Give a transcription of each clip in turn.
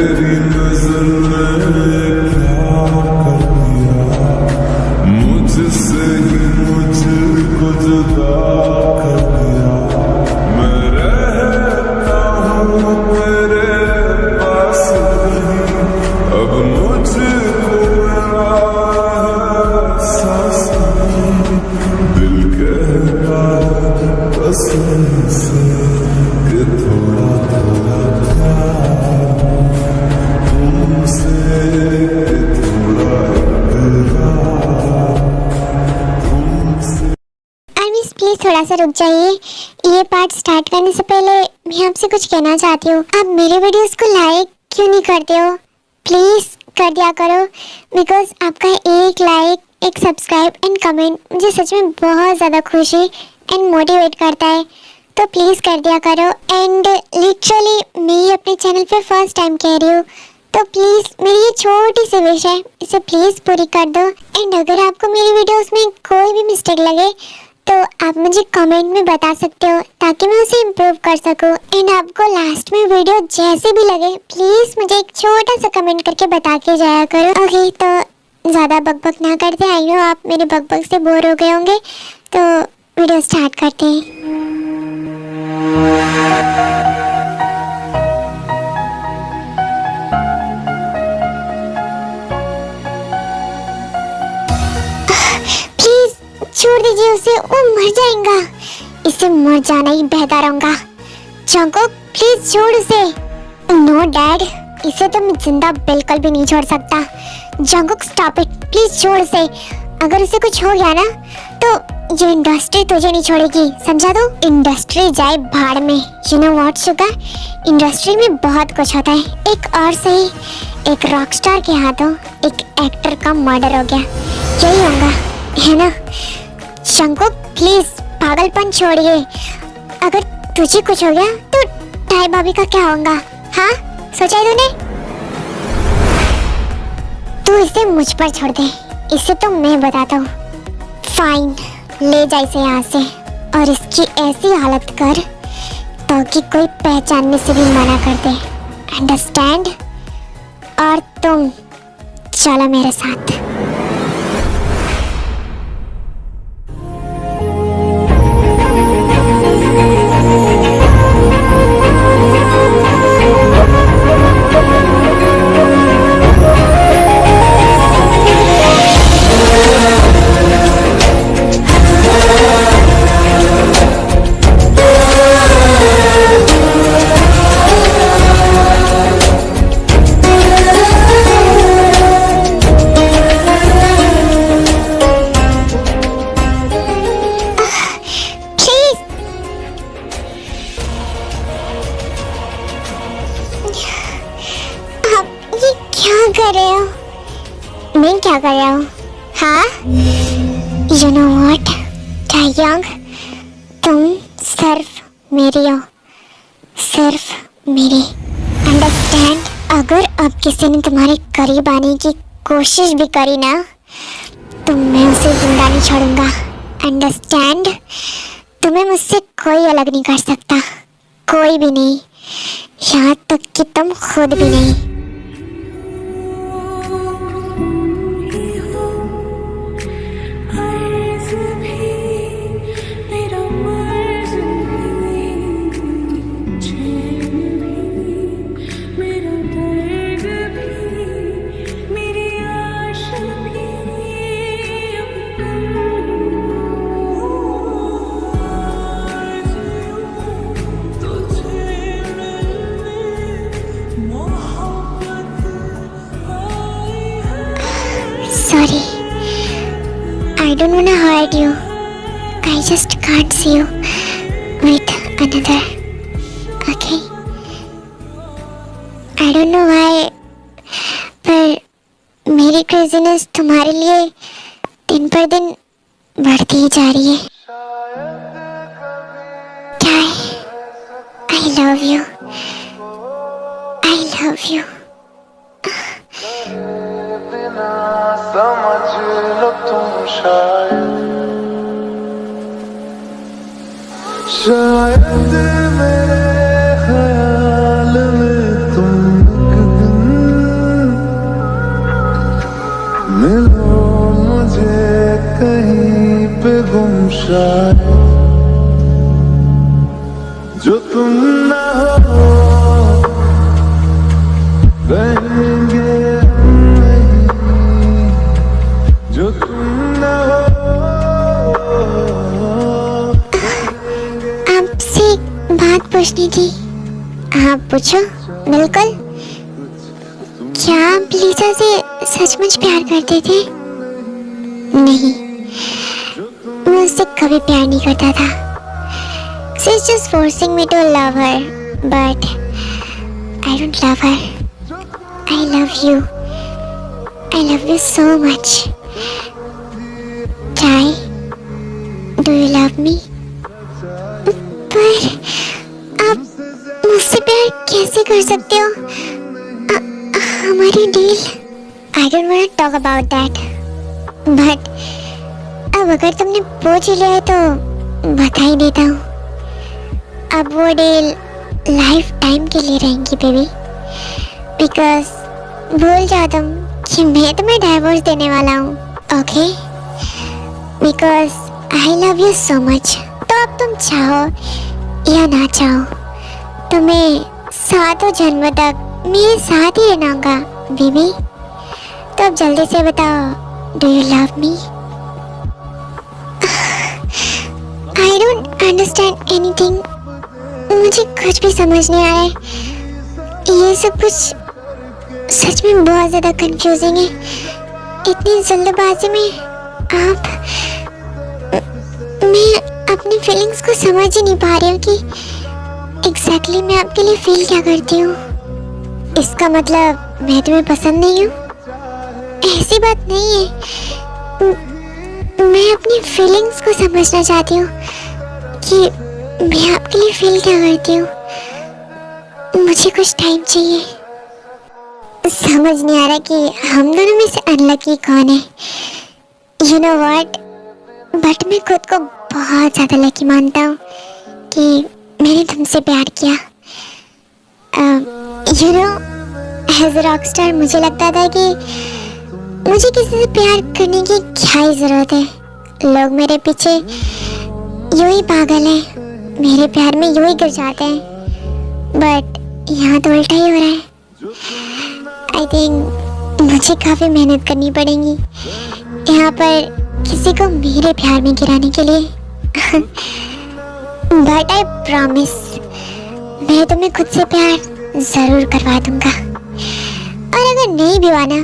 तेरी नजर ने क्या कर दिया, मुझसे ही मुझको जुदा कर दिया। मैं रहता हूँ तेरे पास नहीं, अब मुझको मेरा एहसास नहीं। दिल कहता है कसम से कि थोड़ा थोड़ा प्यार तुमसे, थोड़ा इकरार तुमसे। मिस प्लीज थोड़ा सा रुक जाइए। ये पार्ट स्टार्ट करने से पहले मैं आपसे कुछ कहना चाहती हूँ। आप मेरे वीडियोस को लाइक क्यों नहीं करते हो? प्लीज कर दिया करो, बिकॉज आपका एक लाइक, एक सब्सक्राइब एंड कमेंट मुझे सच में बहुत ज़्यादा खुशी एंड मोटिवेट करता है। तो प्लीज़ कर दिया करो। एंड लिटरली मैं ये अपने चैनल पे फर्स्ट टाइम कह रही हूँ, तो प्लीज़ मेरी ये छोटी सी विश है, इसे प्लीज़ पूरी कर दो। एंड अगर आपको मेरी वीडियोस में कोई भी मिस्टेक लगे तो आप मुझे कमेंट में बता सकते हो, ताकि मैं उसे इम्प्रूव कर सकूं। एंड आपको लास्ट में वीडियो जैसे भी लगे प्लीज़ मुझे एक छोटा सा कमेंट करके बता के जाया करो। ओके, तो ज़्यादा बकबक ना करते। आई नो आप मेरे बकबक से बोर हो गए होंगे, तो वीडियो स्टार्ट करते हैं। छोड़ दीजिए उसे, वो मर जाएगा। इसे मर जाना ही बेहतर होगा। जंगकुक प्लीज छोड़ उसे। नो डैड, इसे तो मैं जिंदा बिल्कुल भी नहीं छोड़ सकता। जंगकुक स्टॉप इट, प्लीज छोड़ उसे। अगर उसे कुछ हो गया ना तो ये इंडस्ट्री तुझे नहीं छोड़ेगी, समझा दो? इंडस्ट्री जाए भाड़ में। You know what sugar, industry में बहुत कुछ होता है। एक और सही, एक रॉकस्टार के हाथों एक एक्टर का मर्डर हो गया, यही होगा, है ना? जंगकुक प्लीज पागलपन छोड़िए। अगर तुझे कुछ हो गया तो टाई भाभी का क्या होगा? हाँ, सोचा है तूने? तू इसे मुझ पर छोड़ दे, इसे तो मैं बताता हूँ। फाइन, ले जा इसे यहाँ से और इसकी ऐसी हालत कर ताकि कोई पहचानने से भी मना कर दे। अंडरस्टैंड? और तुम चलो मेरे साथ। कर रहे हो? मैं क्या कर रहा हूँ? हाँ? You know what, तायंग, तुम सिर्फ मेरी हो, सिर्फ मेरी। अंडरस्टैंड? अगर अब किसी ने तुम्हारे करीब आने की कोशिश भी करी ना तो मैं उसे जिंदा नहीं छोड़ूंगा। अंडरस्टैंड? तुम्हें मुझसे कोई अलग नहीं कर सकता, कोई भी नहीं, यहाँ तक कि तुम खुद भी नहीं। Sorry, I don't wanna hurt you. I just can't see you with another. Okay? I don't know why, पर मेरी क्रेजीनेस तुम्हारे लिए दिन पर दिन बढ़ती ही जा रही है। क्या है? I love you. I love you. समझ लो तुम शायद मेरे ख्याल में तुम एक दिन शायद जो तुम ना हो रहेंगे हम नहीं, जो तुम ना हो। आपसे एक बात पूछनी थी। आप पूछो। बिल्कुल। क्या आप लिसा से सचमुच प्यार करते थे? नहीं, मैं उससे कभी प्यार नहीं करता था। She's just forcing me to love her, but I don't love her. I love you. I love you so much. Try. Do you love me? पर आप मुझसे प्यार कैसे कर सकते हो? हमारी deal. I don't want to talk about that. But अब अगर तुमने पूछ ही लिया है तो बता ही देता हूँ। अब वो डील लाइफ टाइम के लिए रहेंगी बेबी। बिकॉज भूल जाओ तुम कि मैं तुम्हें डाइवोर्स देने वाला हूँ। Okay? Because I love you so much. तो अब तुम चाहो या ना चाहो, तुम्हें 7 जन्म तक मेरे साथ ही रहना होगा बेबी। तो अब जल्दी से बताओ, do you love me? I don't understand anything. मुझे कुछ भी समझ नहीं आ रहा है। ये सब कुछ सच में बहुत ज़्यादा कंफ्यूजिंग है। इतनी जल्दबाजी में आप, मैं अपनी फीलिंग्स को समझ ही नहीं पा रही हूँ कि एग्जैक्टली मैं आपके लिए फील क्या करती हूँ। इसका मतलब मैं तुम्हें पसंद नहीं हूँ? ऐसी बात नहीं है। मैं अपनी फीलिंग्स को समझना चाहती हूँ कि मैं आपके लिए फील क्या करती हूँ। मुझे कुछ टाइम चाहिए। समझ नहीं आ रहा कि हम दोनों में से अनलकी कौन है। यू नो व्हाट, बट मैं खुद को बहुत ज़्यादा लकी मानता हूँ कि मैंने तुमसे प्यार किया। You know, as a rock star मुझे लगता था कि मुझे किसी से प्यार करने की क्या ही ज़रूरत है। लोग मेरे पीछे यूं ही पागल हैं, मेरे प्यार में यूं ही गिर जाते हैं। बट यहाँ तो उल्टा ही हो रहा है। आई थिंक मुझे काफ़ी मेहनत करनी पड़ेगी यहाँ पर किसी को मेरे प्यार में गिराने के लिए। बट आई प्रॉमिस, मैं तुम्हें खुद से प्यार ज़रूर करवा दूंगा। और अगर नहीं भी हुआ ना,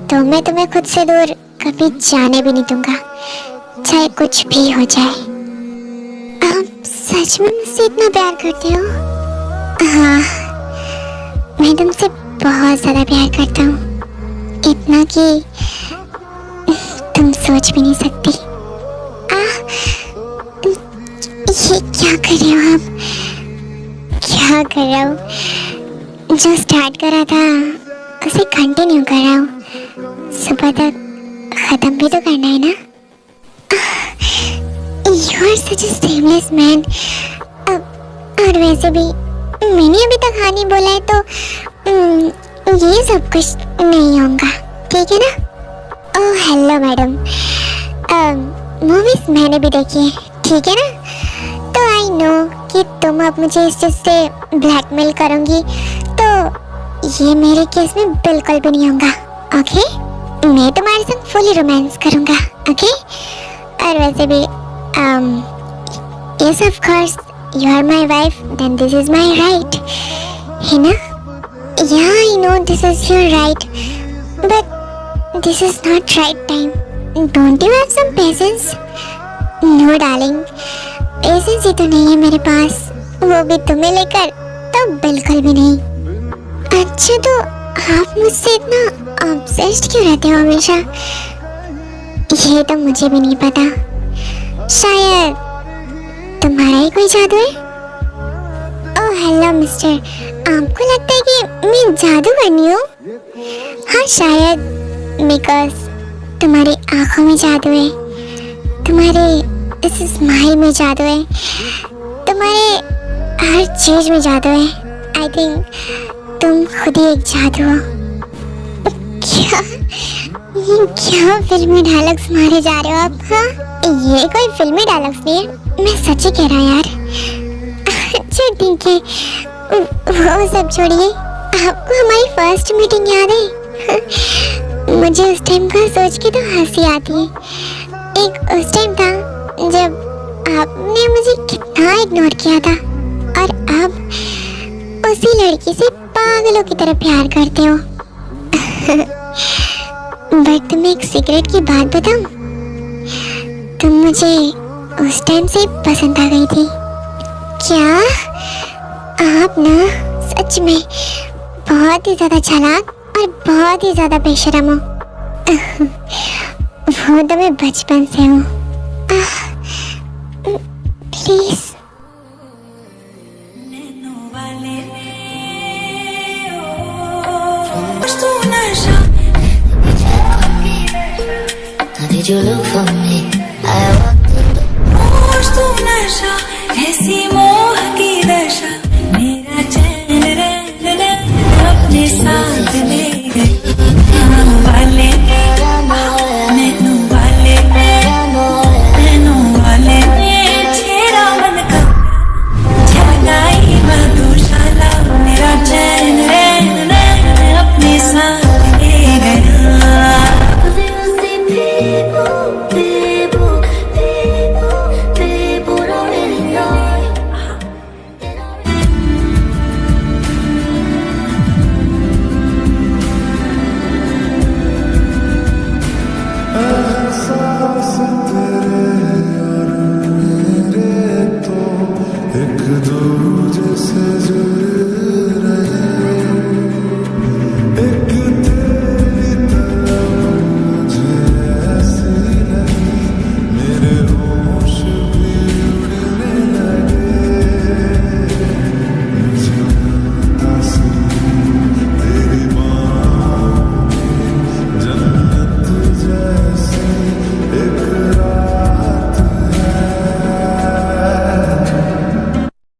तो मैं तुम्हें खुद से दूर कभी जाने भी नहीं दूंगा, चाहे कुछ भी हो जाए। आप सच में मुझसे इतना प्यार करते हो? हाँ, मैं तुमसे बहुत ज़्यादा प्यार करता हूँ। इतना कि तुम सोच भी नहीं सकती। ये क्या कर रहे हो आप? क्या कर रहे हो? जो स्टार्ट करा था उसे कंटिन्यू कर रहा हूँ। सुबह तक खत्म भी तो करना है ना। You are such a shameless man। और वैसे भी मैंने अभी तक हाँ नहीं बोला है, तो ये सब कुछ नहीं होगा, ठीक है ना? ओह हेलो मैडम, मूवीज मैंने भी देखी है, ठीक है ना? तो आई नो कि तुम अब मुझे इस चीज़ से ब्लैकमेल करोगी, तो ये मेरे केस में बिल्कुल भी नहीं होगा। ओके? मैं तुम्हारे साथ फुली रोमांस करूँगा। ओके? और वैसे भी yes of course you are my wife, then this is my right, है ना? Yeah, I know this is your right, but this is not right time. Don't you have some patience? No darling, patience ही तो नहीं है मेरे पास, वो भी तुम्हें लेकर तो बिल्कुल भी नहीं। अच्छा, तो आप मुझसे इतना ऑब्सेस्ड क्यों रहते हो हमेशा? ये तो मुझे भी नहीं पता। शायद तुम्हारा ही कोई जादू है। ओह हेलो मिस्टर, आपको लगता है कि मैं जादू करनी हूँ? हाँ शायद, बिकॉज तुम्हारी आंखों में जादू है, तुम्हारे इस स्माइल में जादू है, तुम्हारे हर चीज में जादू है। आई थिंक तुम खुद ही एक जादू हो। क्या ये क्या फिल्मी डायलॉग्स मारे जा रहे हो आप? हाँ, ये कोई फिल्मी डायलॉग्स नहीं है, मैं सच ही कह रहा हूँ यार। अच्छा ठीक है, वो सब छोड़िए। आपको हमारी फर्स्ट मीटिंग याद है? मुझे उस टाइम का सोच के तो हंसी आती है। एक उस टाइम था जब आपने मुझे कितना इग्नोर किया था, और अब उसी लड़की से पागलों की तरह प्यार करते हो। बट तुम्हें एक सीक्रेट की बात बताऊं, तुम मुझे उस टाइम से पसंद आ गई थी। क्या? आप ना सच में बहुत ही ज्यादा चालाक और बहुत ही ज्यादा बेशरम हो। वो तो मैं बचपन से हूँ। Please Did you look for me? I walked in the ऐसी मोह की दशा, मेरा चैन रैन रैन अपने साथ ले गए। वाले मैनू वाले छेड़ा मन का जगाई मधुशाला, मेरा चैन रैन रैन अपने साथ ले गया। people don't really know. एहसास तेरे और मेरे तो एक दूसरे